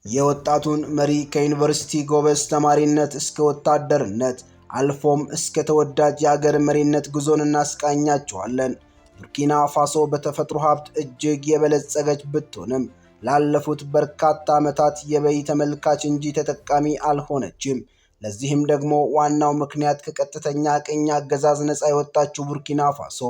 የወጣቱን መሪ ከዩኒቨርሲቲ ጎበዝ ተማሪነት እስከ ወታደርነት አልፎም እስከ ተወዳጅ የሀገር መሪነት ጉዞን እናስቃኛችኋለን። ቡርኪና ፋሶ በተፈጥሮ ሀብት እጅግ የበለጸገች ብትሆንም ላለፉት በርካታ ዓመታት የበይ ተመልካች እንጂ ተጠቃሚ አልሆነችም። ለዚህም ደግሞ ዋናው ምክንያት ከቀጥተኛ ቅኝ አገዛዝ ነፃ የወጣችው ቡርኪና ፋሶ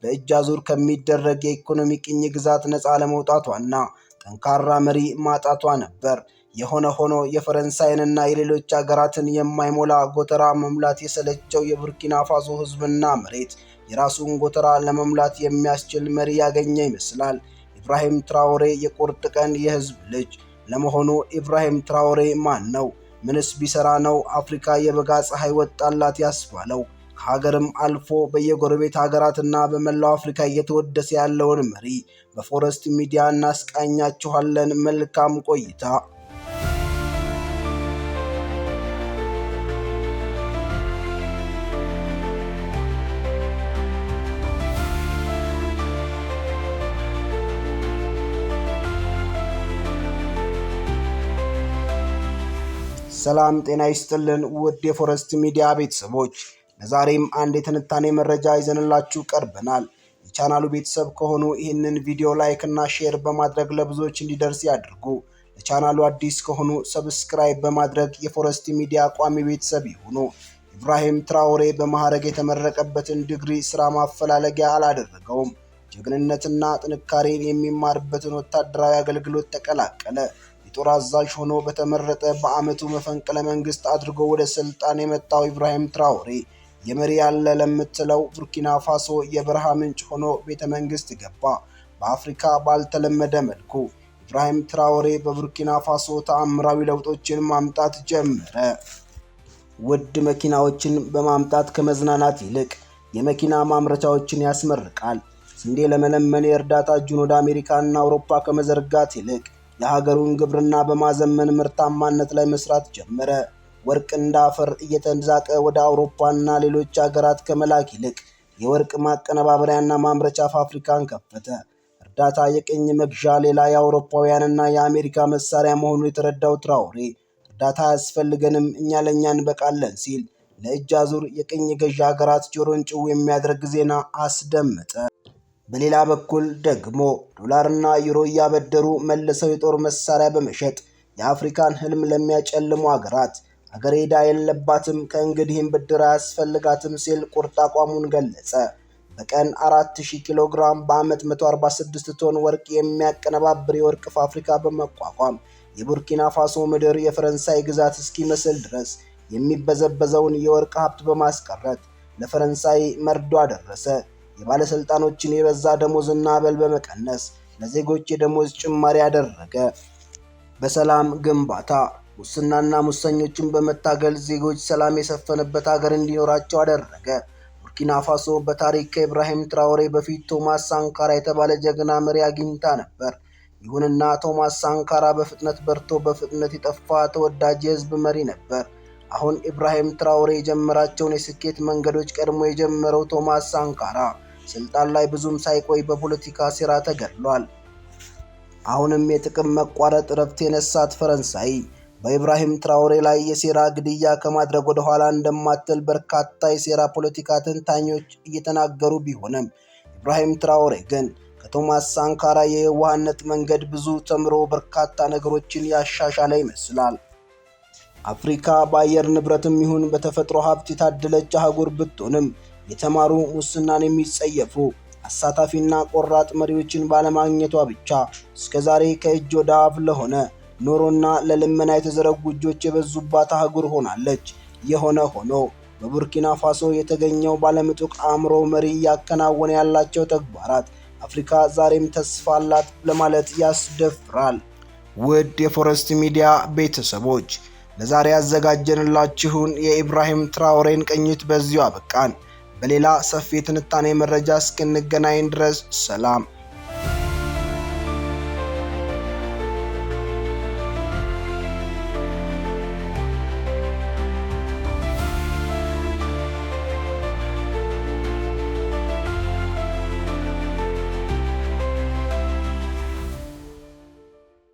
በእጅ አዙር ከሚደረግ የኢኮኖሚ ቅኝ ግዛት ነፃ ለመውጣቷና ጠንካራ መሪ ማጣቷ ነበር። የሆነ ሆኖ የፈረንሳይንና የሌሎች ሀገራትን የማይሞላ ጎተራ መሙላት የሰለቸው የቡርኪና ፋሶ ህዝብና መሬት የራሱን ጎተራ ለመሙላት የሚያስችል መሪ ያገኘ ይመስላል። ኢብራሂም ትራኦሬ የቁርጥ ቀን የህዝብ ልጅ። ለመሆኑ ኢብራሂም ትራኦሬ ማን ነው? ምንስ ቢሰራ ነው አፍሪካ የበጋ ፀሐይ ወጣላት ያስባለው? ከሀገርም አልፎ በየጎረቤት ሀገራትና በመላው አፍሪካ እየተወደሰ ያለውን መሪ በፎረስት ሚዲያ እናስቃኛችኋለን። መልካም ቆይታ። ሰላም ጤና ይስጥልን ውድ የፎረስት ሚዲያ ቤተሰቦች፣ ለዛሬም አንድ የትንታኔ መረጃ ይዘንላችሁ ቀርበናል። የቻናሉ ቤተሰብ ከሆኑ ይህንን ቪዲዮ ላይክ እና ሼር በማድረግ ለብዙዎች እንዲደርስ ያድርጉ። ለቻናሉ አዲስ ከሆኑ ሰብስክራይብ በማድረግ የፎረስት ሚዲያ ቋሚ ቤተሰብ ይሁኑ። ኢብራሂም ትራኦሬ በማዕረግ የተመረቀበትን ዲግሪ ስራ ማፈላለጊያ አላደረገውም። ጀግንነትና ጥንካሬን የሚማርበትን ወታደራዊ አገልግሎት ተቀላቀለ። የጦር አዛዥ ሆኖ በተመረጠ በአመቱ መፈንቅለ መንግስት አድርጎ ወደ ስልጣን የመጣው ኢብራሂም ትራኦሬ የመሪ ያለ ለምትለው ቡርኪና ፋሶ የበረሃ ምንጭ ሆኖ ቤተ መንግስት ገባ። በአፍሪካ ባልተለመደ መልኩ ኢብራሂም ትራኦሬ በቡርኪና ፋሶ ተአምራዊ ለውጦችን ማምጣት ጀመረ። ውድ መኪናዎችን በማምጣት ከመዝናናት ይልቅ የመኪና ማምረቻዎችን ያስመርቃል። ስንዴ ለመለመን የእርዳታ እጁን ወደ አሜሪካና አውሮፓ ከመዘርጋት ይልቅ የሀገሩን ግብርና በማዘመን ምርታማነት ላይ መስራት ጀመረ። ወርቅ እንዳፈር እየተንዛቀ ወደ አውሮፓና ሌሎች ሀገራት ከመላክ ይልቅ የወርቅ ማቀነባበሪያና ማምረቻ ፋብሪካን ከፈተ። እርዳታ የቅኝ መግዣ ሌላ የአውሮፓውያንና የአሜሪካ መሳሪያ መሆኑን የተረዳው ትራኦሬ እርዳታ አያስፈልገንም እኛ ለኛ እንበቃለን ሲል ለእጅ አዙር የቅኝ ገዢ ሀገራት ጆሮን ጭው የሚያደርግ ዜና አስደመጠ። በሌላ በኩል ደግሞ ዶላርና ዩሮ እያበደሩ መልሰው የጦር መሳሪያ በመሸጥ የአፍሪካን ህልም ለሚያጨልሙ ሀገራት ሀገሬ ዕዳ የለባትም ከእንግዲህም ብድር አያስፈልጋትም ሲል ቁርጥ አቋሙን ገለጸ። በቀን 4000 ኪሎ ግራም በአመት 146 ቶን ወርቅ የሚያቀነባብር የወርቅ ፋብሪካ በመቋቋም የቡርኪና ፋሶ ምድር የፈረንሳይ ግዛት እስኪመስል ድረስ የሚበዘበዘውን የወርቅ ሀብት በማስቀረት ለፈረንሳይ መርዶ አደረሰ። የባለስልጣኖችን የበዛ ደሞዝና አበል በመቀነስ ለዜጎች የደሞዝ ጭማሪ ያደረገ። በሰላም ግንባታ ሙስናና ሙሰኞችን በመታገል ዜጎች ሰላም የሰፈነበት ሀገር እንዲኖራቸው አደረገ። ቡርኪና ፋሶ በታሪክ ከኢብራሂም ትራኦሬ በፊት ቶማስ ሳንካራ የተባለ ጀግና መሪ አግኝታ ነበር። ይሁንና ቶማስ ሳንካራ በፍጥነት በርቶ በፍጥነት የጠፋ ተወዳጅ የህዝብ መሪ ነበር። አሁን ኢብራሂም ትራኦሬ የጀመራቸውን የስኬት መንገዶች ቀድሞ የጀመረው ቶማስ ሳንካራ ስልጣን ላይ ብዙም ሳይቆይ በፖለቲካ ሴራ ተገድሏል። አሁንም የጥቅም መቋረጥ ረፍት የነሳት ፈረንሳይ በኢብራሂም ትራኦሬ ላይ የሴራ ግድያ ከማድረግ ወደ ኋላ እንደማትል በርካታ የሴራ ፖለቲካ ተንታኞች እየተናገሩ ቢሆንም ኢብራሂም ትራኦሬ ግን ከቶማስ ሳንካራ የየዋህነት መንገድ ብዙ ተምሮ በርካታ ነገሮችን ያሻሻለ ይመስላል። አፍሪካ በአየር ንብረትም ይሁን በተፈጥሮ ሀብት የታደለች አህጉር ብትሆንም የተማሩ ሙስናን የሚጸየፉ አሳታፊና ቆራጥ መሪዎችን ባለማግኘቷ ብቻ እስከዛሬ ከእጅ ወደ አፍ ለሆነ ኖሮና ለልመና የተዘረጉ እጆች የበዙባት አህጉር ሆናለች። የሆነ ሆኖ በቡርኪና ፋሶ የተገኘው ባለምጡቅ አእምሮ መሪ እያከናወነ ያላቸው ተግባራት አፍሪካ ዛሬም ተስፋ አላት ለማለት ያስደፍራል። ውድ የፎረስት ሚዲያ ቤተሰቦች፣ ለዛሬ ያዘጋጀንላችሁን የኢብራሂም ትራኦሬን ቅኝት በዚሁ አበቃን። በሌላ ሰፊ ትንታኔ መረጃ እስክንገናኝ ድረስ ሰላም።